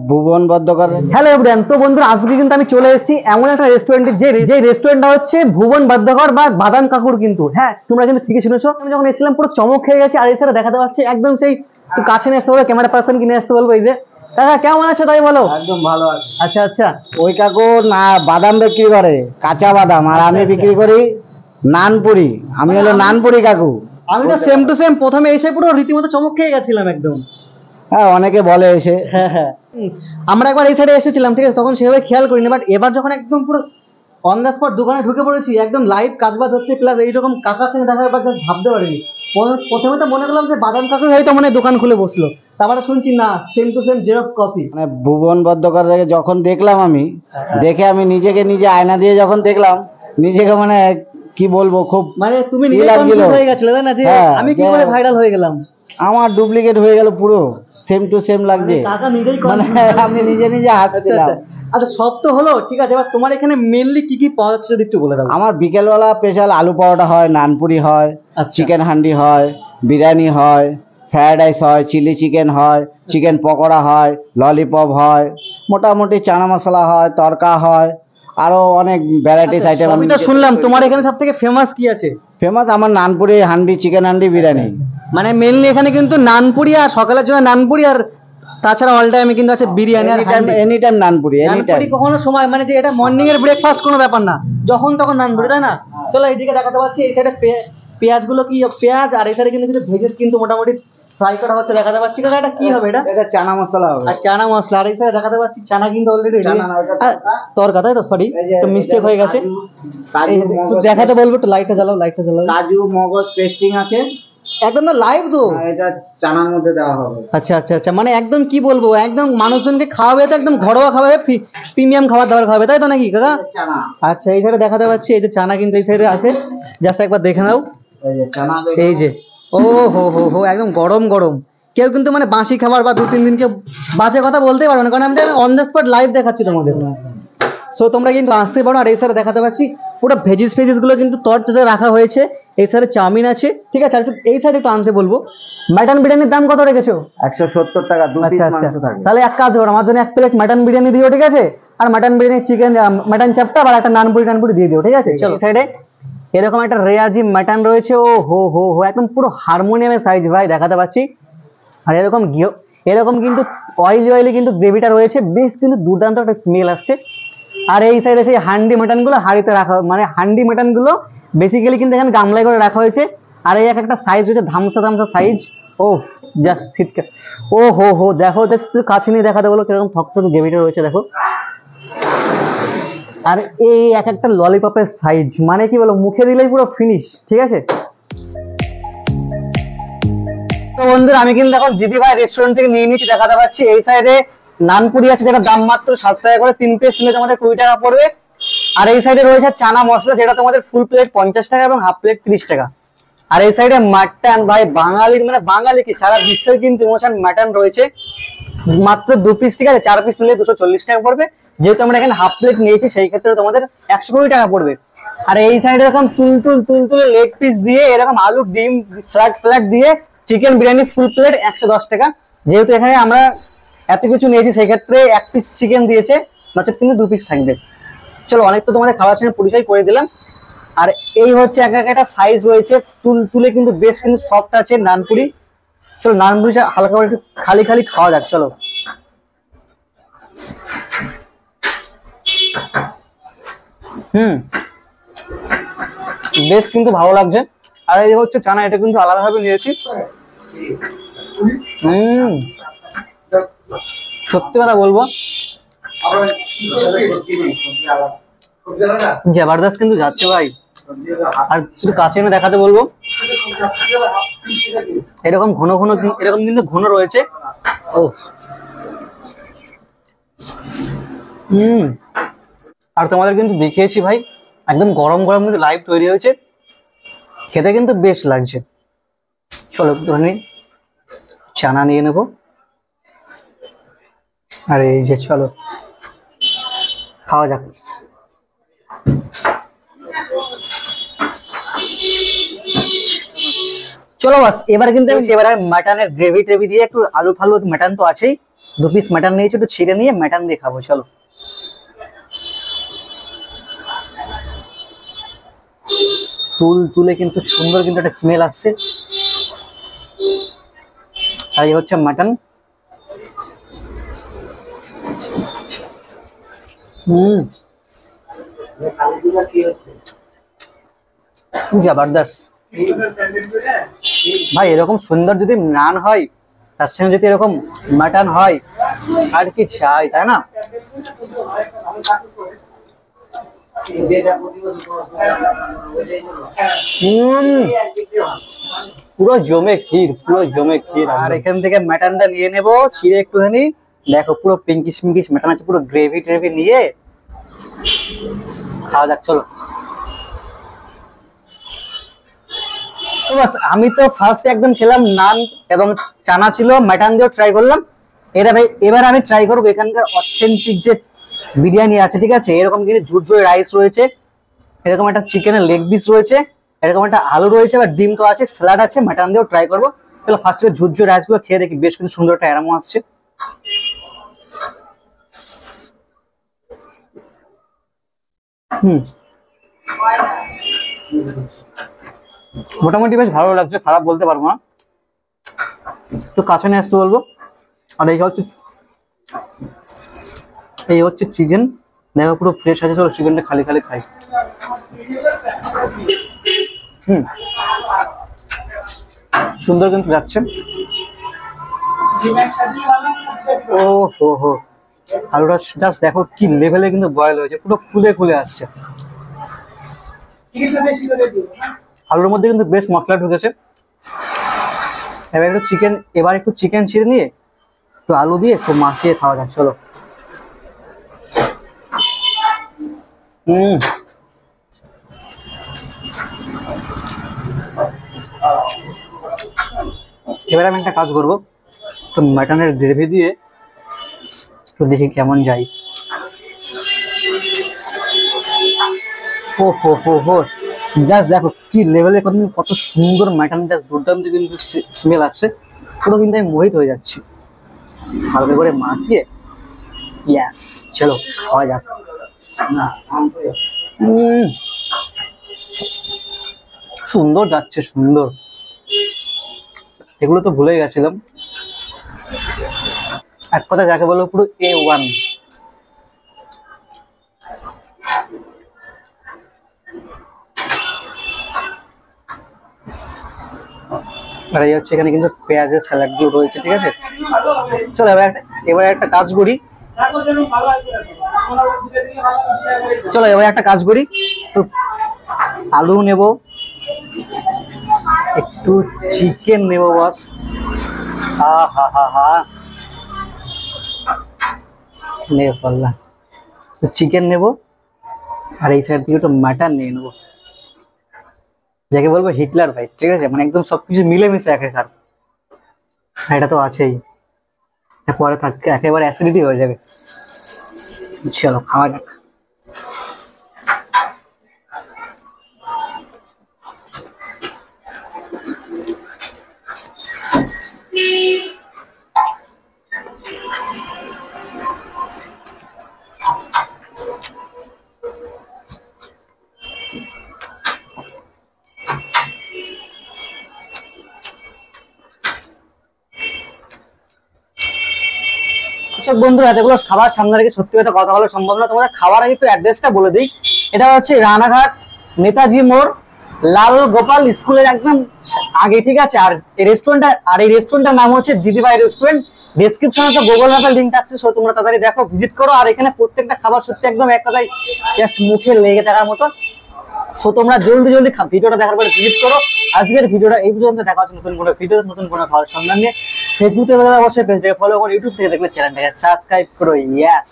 ভুবন বদ্দকর। Hello everyone, তো বন্ধুরা আজকে কিন্তু আমি চলে এসেছি এমন একটা রেস্টুরেন্টে, যে রেস্টুরেন্টটা হচ্ছে ভুবন বদ্দকর বা বাদাম কাকুর। কিন্তু হ্যাঁ, তোমরা কিন্তু ঠিকই শুনেছো। আমি যখন এসেছিলাম পুরো চমক খেয়ে গেছি। আর এছাড়া দেখাতে পাচ্ছি একদম সেই একটু কাছে নিয়ে আসতে বলবো, ক্যামেরা পার্সন কিনে আসতে বলবো। এই যে কাকা কেমন আছো তাই বলো। একদম ভালো আছে। আচ্ছা আচ্ছা, ওই কাকু না বাদাম বিক্রি করে, কাঁচা বাদাম, আর আমি বিক্রি করি নানপুরি। আমি হলো নানপুরি কাকু। আমি তো সেম টু সেম প্রথমে এসে পুরো রীতিমতো চমক খেয়ে গেছিলাম একদম। হ্যাঁ, অনেকে বলে এসে। হ্যাঁ হ্যাঁ, আমরা একবার এই সাইডে এসেছিলাম, ঠিক আছে, তখন সেভাবে খেয়াল করিনি। বাট এবার যখন একদম পুরো অন দ্য স্পট দোকানে ঢুকে পড়েছি, একদম লাইভ কাজবাজ হচ্ছে, প্লাস এইরকম কাকার সঙ্গে দেখার পর ভাবতে পারিনি। প্রথমে তো মনে করলাম যে বাদাম কাকুর হয়তো মানে দোকান খুলে বসলো, তারপরে শুনছি না, same to same xerox copy. মানে ভুবন বদ্দকর যখন দেখলাম আমি, দেখে আমি নিজেকে নিজে আয়না দিয়ে যখন দেখলাম নিজেকে, মানে কি বলবো, খুব মানে তুমি নিজে কনফিউজ হয়ে গেছিলে তাই না, যে আমি কি করে ভাইরাল হয়ে গেলাম। আমার ডুপ্লিকেট হয়ে গেল, পুরো সেম টু সেম লাগছে। কাকা নিজেই মানে আমি নিজে নিজে হাসছিলাম। আচ্ছা, সব তো হলো, ঠিক আছে, এবার তোমার এখানে মেইনলি কি কি পাওয়া যাচ্ছে যদি একটু বলে দাও। আমার বিকেলবেলা স্পেশাল আলু পরোটা হয়, নানপুরি হয়, চিকেন হান্ডি হয়, বিরিয়ানি হয়, ফ্রায়েড রাইস হয়, চিলি চিকেন হয়, চিকেন পকোড়া হয়, ললিপপ হয়, মোটামুটি চানা মশলা হয়, তরকা হয়, আরো অনেক ভ্যারাইটিস আইটেম। আমি তো শুনলাম তোমার এখানে সব থেকে ফেমাস কি আছে। ফেমাস আমার নানপুরি হান্ডি, চিকেন হান্ডি, বিরিয়ানি। মানে মেইনলি এখানে কিন্তু নানপুরি, আর সকালের জন্য নানপুরি, আর তাছাড়া অল টাইমে কিন্তু আছে বিরিয়ানি আর এনি টাইম নানপুরি, এনি টাইম। কখনো সময় মানে যে এটা মর্নিং এর ব্রেকফাস্ট কোনো ব্যাপার না, যখন তখন নানপুরি, তাই না। চলো এইদিকে দেখাতে পাচ্ছি, এই সাইডে পেঁয়াজগুলো কি পেঁয়াজ, আর এই সাইডে কিন্তু কিছু ভেজেস কিন্তু মোটামুটি ফ্রাই করা হচ্ছে দেখাতে পাচ্ছি। কাকা এটা কি হবে? এটা চানা মশলা হবে। আর চানা মশলা, আর এই সাইডে দেখাতে পাচ্ছি চানা কিন্তু অলরেডি রেডি। তরকা, তাই তো, সরি একটু মিস্টেক হয়ে গেছে। দেখাতে বলবো, একটু লাইটটা জ্বালাও, লাইটটা জ্বালাও। কাজু মগজ পেস্টিং আছে একদম না লাইভ তো, এটা চানার মধ্যে দেওয়া হবে। আচ্ছা আচ্ছা আচ্ছা, মানে একদম কি বলবো, একদম মানুষজনকে খাওয়াবে তো, একদম ঘরোয়া খাওয়াবে, প্রিমিয়াম খাবার দাবার খাওয়াবে, তাই তো নাকি কাকা? আচ্ছা, এই সাইডে দেখাতে পাচ্ছি এই যে চানা কিন্তু এই সাইডে আছে, জাস্ট একবার দেখে নাও। এই যে ও হো হো হো, একদম গরম গরম। কেউ কিন্তু মানে বাসি খাবার বা 2-3 দিন কেউ বাজে কথা বলতে পারবে না, কারণ আমি অন দ্য স্পট লাইভ দেখাচ্ছি তোমাদের। সো তোমরা কিন্তু আসতে পারো। আর এই সাইডে দেখাতে পাচ্ছি পুরো ভেজিস গুলো কিন্তু তরচাতে রাখা হয়েছে। এই সাইডে চাউমিন আছে, ঠিক আছে। আর এই সাইডে একটু আনতে বলবো। মাটন বিরিয়ানির দাম কত রেখেছো? 170 টাকা, 2 পিস মাংস থাকে। তাহলে এক কাজ করো, আমার জন্য 1 প্লেট মাটন বিরিয়ানি দিও, ঠিক আছে। আর মাটন বিরিয়ানি, চিকেন মাটন চাপটা, আর একটা নানপুরি দিয়ে দিও, ঠিক আছে। চলো, সাইডে এরকম একটা রেয়াজি মাটন রয়েছে। ও হো হো হো, একদম পুরো হারমোনিয়ামের সাইজ ভাই, দেখাতে পাচ্ছি। আর এরকম কিন্তু অয়েলি কিন্তু গ্রেভিটা রয়েছে, বেশ কিন্তু দুর্দান্ত একটা স্মেল আসছে। আর এই সাইডে সেই হান্ডি মাটন গুলো হাঁড়িতে রাখা, মানে হান্ডি মাটন গুলো বেসিক্যালি কিন্তু এখানে গামলায় করে রাখা হয়েছে। আর এই একটা সাইজ হচ্ছে ধামসা সাইজ। ও জাস্ট সিটকা, ও হো হো, দেখো একটু কাছে নিয়ে দেখাতে বলো কিরকম থকথকে গ্রেভিটা রয়েছে, দেখো। আর এই একটা ললিপপের সাইজ, মানে কি বলো, মুখে দিলেই পুরো ফিনিশ, ঠিক আছে। তো বন্ধুরা, আমি কিন্তু এখন দিদি ভাই রেস্টুরেন্ট থেকে নিয়ে নিচ্ছি, দেখাতে পাচ্ছি। এই সাইডে নানপুরি আছে, যেটা দাম মাত্র 7 টাকা করে, 3 পিস নিলে তোমাদের 20 টাকা পড়বে। আর এই সাইডে রয়েছে চানা মশলা, যেটা তোমাদের ফুল প্লেট 50 টাকা এবং হাফ প্লেট 30 টাকা। আর এই সাইডে মাটন, ভাই বাঙালির, মানে বাঙালি কি সারা বিশ্বের কিন্তু ইমোশন মাটন রয়েছে, মাত্র 2 পিস, ঠিক আছে। 4 পিস নিলে 240 টাকা পড়বে। যেহেতু আমরা এখানে হাফ প্লেট নিয়েছি, সেই ক্ষেত্রে তোমাদের 120 টাকা পড়বে। আর এই সাইডে এরকম তুলতুলে লেগ পিস দিয়ে, এরকম আলু ডিম ফ্ল্যাট দিয়ে চিকেন বিরিয়ানি ফুল প্লেট 110 টাকা। যেহেতু এখানে আমরা এত কিছু নিয়েছি, সেই ক্ষেত্রে 1 পিস চিকেন দিয়েছে, নচেত কিন্তু 2 পিস থাকবে। চলো, অনেক তো তোমাদের খাবার সঙ্গে পরিচয় করে দিলাম। আর এই হচ্ছে একটা সাইজ রয়েছে, তুলে কিন্তু বেশ কিন্তু সফট আছে নানপুরি। চলো, নানপুরি হালকা করে একটু খালি খাওয়া যাক, চলো। বেশ কিন্তু ভালো লাগছে। আর এই হচ্ছে চানা, এটা কিন্তু আলাদাভাবে নিয়েছি। সত্যি কথা বলবো, জবরদস্ত কিন্তু যাচ্ছে ভাই। আর শুধু কাছে এনে দেখাতে বলবো, এরকম এরকম কিন্তু ঘন রয়েছে। ও আর তোমাদের কিন্তু দেখিয়েছি ভাই, একদম গরম গরম কিন্তু লাইভ তৈরি হয়েছে, খেতে কিন্তু বেশ লাগছে। চলো, একটুখানি চানা নিয়ে নেবো। আর এই যে, চলো খাওয়া যাক। চলো বাস, এবার কিন্তু আমি মাটনের গ্রেভি দিয়ে একটু আলু ফালু, মাটন তো আছেই, 2 পিস মাটন নিয়েছি, একটু ছিঁড়ে নিয়ে মাটন দিয়ে খাবো। চলো তুলে কিন্তু সুন্দর কিন্তু একটা স্মেল আসছে। আর এই হচ্ছে মাটন। জবরদস্ত ভাই। এরকম সুন্দর যদি নান হয়, তার সঙ্গে যদি এরকম মাটন হয়, আর কি চাই, তাই না? পুরো জমে ক্ষীর, পুরো জমে ক্ষীর। আর এখান থেকে মাটনটা নিয়ে নেবো ছিঁড়ে একটুখানি। দেখো পুরো পিঙ্কিশ পিঙ্কিশ মাটন আছে, পুরো গ্রেভি ট্রেভি নিয়ে খাওয়া যাক। চলো তো বাস, আমি তো ফার্স্ট একদম খেলাম নান এবং চানা ছিল, মাটন দিয়েও ট্রাই করলাম। এবার আমি ট্রাই করবো এখানকার অথেন্টিক যে বিরিয়ানি আছে, ঠিক আছে? এরকম কিন্তু ঝুরঝুরে রাইস রয়েছে, এরকম একটা চিকেনের লেগ পিস রয়েছে, এরকম একটা আলু রয়েছে, বা ডিম তো আছে, স্যালাড আছে, মাটন দিয়েও ট্রাই করবো। তাহলে ফার্স্টে ঝুরঝুরে রাইস গুলো খেয়ে দেখি, বেশ কিন্তু সুন্দর একটা অ্যারোমা আসছে। মোটামুটি বেশ ভালো লাগছে, খারাপ বলতে পারবো না। একটু কাছে নিয়ে আসতে বলবো। আর এই হচ্ছে চিকেন, দেখো পুরো ফ্রেশ আছে। চলো চিকেনটা খালি খালি খাই। সুন্দর কিন্তু যাচ্ছে। ও হো হো, আলুটা জাস্ট দেখো কি লেভেলে কিন্তু বয়েল হয়েছে, পুরো ফুলে ফুলে আসছে। আলুর মধ্যে কিন্তু বেশ মশলা ঢুকেছে। এবার একটু চিকেন ছিঁড়ে নিয়ে একটু আলু দিয়ে একটু মাখিয়ে খাওয়া যাক। চলো এবার আমি একটা কাজ করবো, তো মাটনের গ্রেভি দিয়ে একটু দেখি কেমন যাই। ও হো হো হো, জাস্ট দেখো কি লেভেলের কত সুন্দর মাটন, জাস্ট দুর্দান্ত কিন্তু স্মেল আসছে। পুরো কিন্তু আমি মোহিত হয়ে যাচ্ছি। হালকা করে মাখিয়ে ইয়াস, চলো খাওয়া যাক। সুন্দর যাচ্ছে, সুন্দর। এগুলো তো ভুলে গেছিলাম, এক কথা যাকে বলো পুরো A1। আর এই হচ্ছে এখানে কিন্তু পেঁয়াজের স্যালাড গুলো রয়েছে, ঠিক আছে? চলো এবার একটা কাজ করি। তো আলু নেব, একটু চিকেন নেব বস। হা হা হা হা, নে পাল্লা। তো চিকেন নেব, আর এই সাইড থেকে একটু মাটন নিয়ে নেবো, যাকে বলবো হিটলার ভাই, ঠিক আছে? মানে একদম সবকিছু মিলেমিশে একাকার। এটা তো আছেই, পরে থাকতে একেবারে অ্যাসিডিটি হয়ে যাবে। চলো খাওয়া যাক। বন্ধুরা, এতগুলো খাবার সামনে রেখে সত্যি কথা বলা সম্ভব না। তোমাদের খাবার আগে একটু অ্যাড্রেসটা বলে দিই। এটা হচ্ছে রানাঘাট নেতাজি মোড়, লাল গোপাল স্কুলের একদম আগে, ঠিক আছে? আর এই রেস্টুরেন্টটার নাম হচ্ছে দিদিভাই রেস্টুরেন্ট। ডেসক্রিপশনে তো গুগল ম্যাপের লিংক আছে, সো তোমরা তাড়াতাড়ি দেখো, ভিজিট করো। আর এখানে প্রত্যেকটা খাবার সত্যি একদম এক কথায় জাস্ট মুখে লেগে থাকার মতো। সো তোমরা জলদি ভিডিওটা দেখার পরে ভিজিট করো। আজকের ভিডিওটা এই পর্যন্ত। দেখা হচ্ছে নতুন কোনো ভিডিও, নতুন কোনো খাবার সন্ধান নিয়ে। ফেসবুক থেকে অবশ্যই পেজটাকে ফলো করো, ইউটিউব থেকে দেখলে চ্যানেলটাকে সাবস্ক্রাইব করো। ইয়েস।